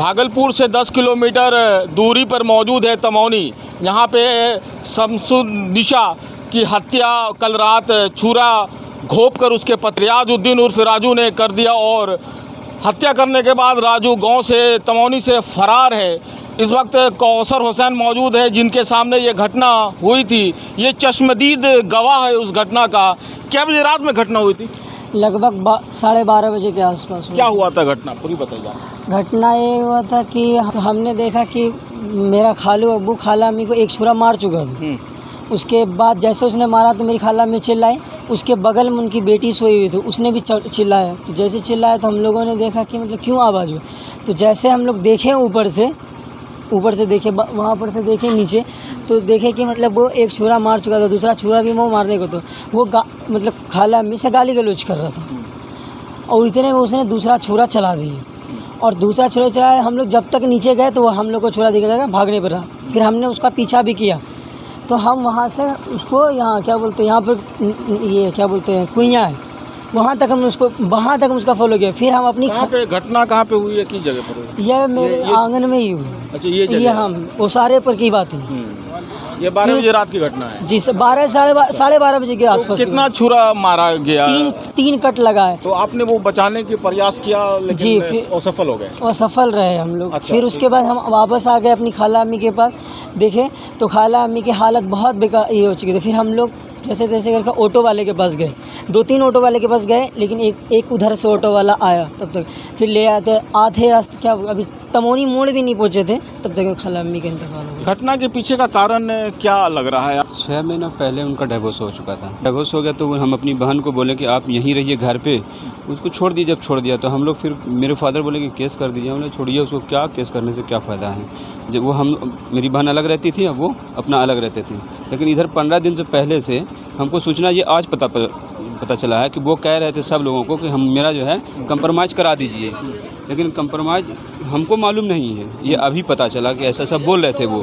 भागलपुर से 10 किलोमीटर दूरी पर मौजूद है तमौनी। यहाँ पे शमसुन्निसा की हत्या कल रात छुरा घोंप कर उसके पति रियाजुद्दीन उर्फ राजू ने कर दिया और हत्या करने के बाद राजू गांव से तमौनी से फरार है। इस वक्त कौसर हुसैन मौजूद है जिनके सामने ये घटना हुई थी। ये चश्मदीद गवाह है उस घटना का। क्या बजे रात में घटना हुई थी? लगभग 12:30 बजे के आसपास। क्या हुआ था घटना पूरी बताइए। घटना ये हुआ था कि हमने देखा कि मेरा खालू अब्बू खाला अम्मी को एक छुरा मार चुका था। उसके बाद जैसे उसने मारा तो मेरी खाला अम्मी चिल्लाई। उसके बगल में उनकी बेटी सोई हुई थी, उसने भी चिल्लाया। तो जैसे चिल्लाया तो हम लोगों ने देखा कि मतलब क्यों आवाज़ हुई। तो जैसे हम लोग देखे ऊपर से देखे, वहाँ पर से देखे नीचे तो देखे कि मतलब वो एक छुरा मार चुका था, दूसरा छुरा भी वो मारने को तो वो मतलब खाला अम्मी से गाली गलौज कर रहा था और इतने में उसने दूसरा छुरा चला दिया। और दूसरा छुरा चलाया, हम लोग जब तक नीचे गए तो वो हम लोग को छुरा दिख रहा भागने पर रहा। फिर हमने उसका पीछा भी किया तो हम वहाँ से उसको यहाँ क्या बोलते हैं, यहाँ पर ये क्या बोलते हैं कुइयाँ है, वहाँ तक हम उसका फॉलो किया। फिर हम अपनी घटना कहाँ पे हुई है, किस जगह पर हुई? यह मेरे आंगन में ही हुई। अच्छा, ये हम वो सारे पर की बात है। ये 12 बजे रात की घटना है जी सर। 12:30 बजे के आसपास। तो कितना छुरा मारा गया? तीन कट लगा है। तो आपने वो बचाने की प्रयास किया लेकिन जी, फिर असफल हो गए। असफल रहे हम लोग। अच्छा, फिर उसके बाद हम वापस आ गए अपनी खाला अम्मी के पास। देखे तो खाला अम्मी की हालत बहुत बेकार ये हो चुकी थी। फिर हम लोग जैसे तैसे करके ऑटो वाले के पास गए, 2-3 ऑटो वाले के पास गए, लेकिन एक उधर से ऑटो वाला आया। तब तक फिर ले आधे रास्ते क्या अभी तमौनी मोड़ भी नहीं पहुंचे थे तब तक खाला अम्मी का इंतकाल हो गया। घटना के पीछे का कारण क्या लग रहा है? 6 महीना पहले उनका डिवोर्स हो चुका था। डिवोर्स हो गया तो हम अपनी बहन को बोले कि आप यहीं रहिए घर पे, उसको छोड़ दीजिए। जब छोड़ दिया तो हम लोग फिर मेरे फादर बोले कि केस कर दीजिए। हमने छोड़िए उसको, क्या केस करने से क्या फ़ायदा है। जब वो मेरी बहन अलग रहती थी, अब वो अपना अलग रहते थे। लेकिन इधर 15 दिन से पहले से हमको सूचना ये आज पता चला है कि वो कह रहे थे सब लोगों को कि हम मेरा जो है कंप्रोमाइज़ करा दीजिए। लेकिन कंप्रोमाइज़ हमको मालूम नहीं है, ये अभी पता चला कि ऐसा सब बोल रहे थे वो।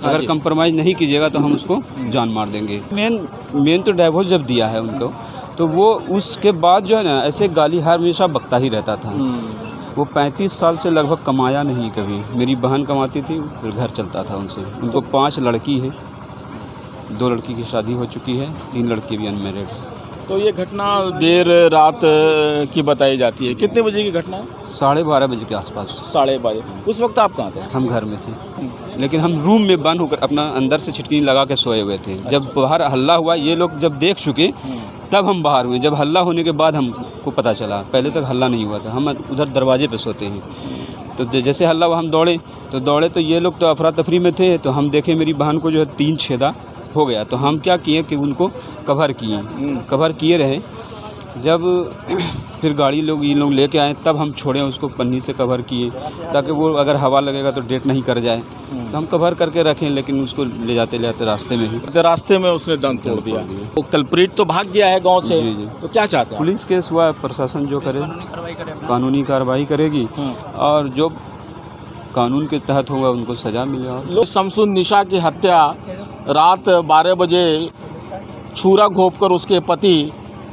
अगर कंप्रोमाइज़ नहीं कीजिएगा तो हम उसको जान मार देंगे। मेन तो डिवोर्स जब दिया है उनको तो वो उसके बाद जो है ना ऐसे गाली हमेशा बकता ही रहता था। वो 35 साल से लगभग कमाया नहीं कभी। मेरी बहन कमाती थी, फिर घर चलता था उनसे। उनको 5 लड़की है, 2 लड़की की शादी हो चुकी है, 3 लड़की भी अनमैरिड है। तो ये घटना देर रात की बताई जाती है। कितने बजे की घटना है? 12:30 बजे के आसपास। 12:30। उस वक्त आप कहाँ थे? हम घर में थे, लेकिन हम रूम में बंद होकर अपना अंदर से छिटकी लगा के सोए हुए थे। जब बाहर हल्ला हुआ, ये लोग जब देख चुके तब हम बाहर हुए। जब हल्ला होने के बाद हमको पता चला, पहले तक हल्ला नहीं हुआ था। हम उधर दरवाजे पे सोते हैं तो जैसे हल्ला हुआ हम दौड़े तो ये लोग तो अफरा तफरी में थे। तो हम देखे मेरी बहन को जो है 3 छेदा हो गया। तो हम क्या किए कि उनको कवर किए रहे। जब फिर गाड़ी लोग ये लोग लेके आए तब हम छोड़े उसको, पन्नी से कवर किए ताकि वो अगर हवा लगेगा तो डेट नहीं कर जाए। तो हम कवर करके रखें, लेकिन उसको ले जाते रास्ते में उसने दम तोड़ दिया। वो कल्प्रिट तो भाग गया है गांव से। जी। तो क्या चाहते हैं? पुलिस केस हुआ, प्रशासन जो करे कानूनी कार्रवाई करेगी और जो कानून के तहत होगा उनको सज़ा मिलेगा। शमसुन्निसा की हत्या रात 12 बजे छुरा घोंपकर उसके पति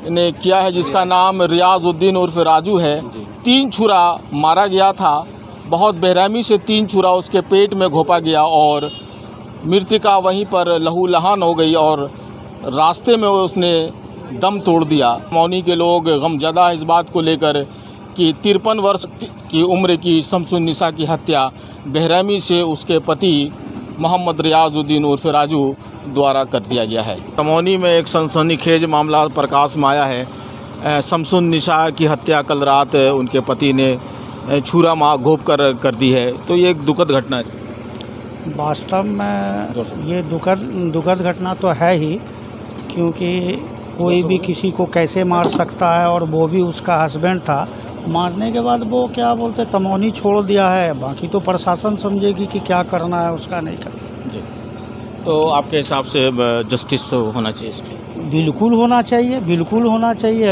ने किया है, जिसका नाम रियाजुद्दीन उर्फ राजू है। 3 छुरा मारा गया था। बहुत बेरहमी से 3 छुरा उसके पेट में घोंपा गया और मृतका वहीं पर लहूलुहान हो गई और रास्ते में उसने दम तोड़ दिया। मौनी के लोग गमज़दा इस बात को लेकर कि 53 वर्ष की उम्र की शमसुन्निसा की हत्या बेरहमी से उसके पति मोहम्मद रियाजुद्दीन उर्फ राजू द्वारा कर दिया गया है। तमौनी में एक सनसनीखेज मामला प्रकाश में आया है। शमसुन्निसा की हत्या कल रात उनके पति ने छुरा घोंप कर दी है। तो ये एक दुखद घटना है। वास्तव में ये दुखद घटना तो है ही, क्योंकि कोई भी किसी को कैसे मार सकता है और वो भी उसका हस्बैंड था। मारने के बाद वो क्या बोलते तमौनी छोड़ दिया है। बाकी तो प्रशासन समझेगी कि क्या करना है उसका, नहीं करना। जी। तो आपके हिसाब से जस्टिस होना चाहिए? बिल्कुल होना चाहिए, बिल्कुल होना चाहिए।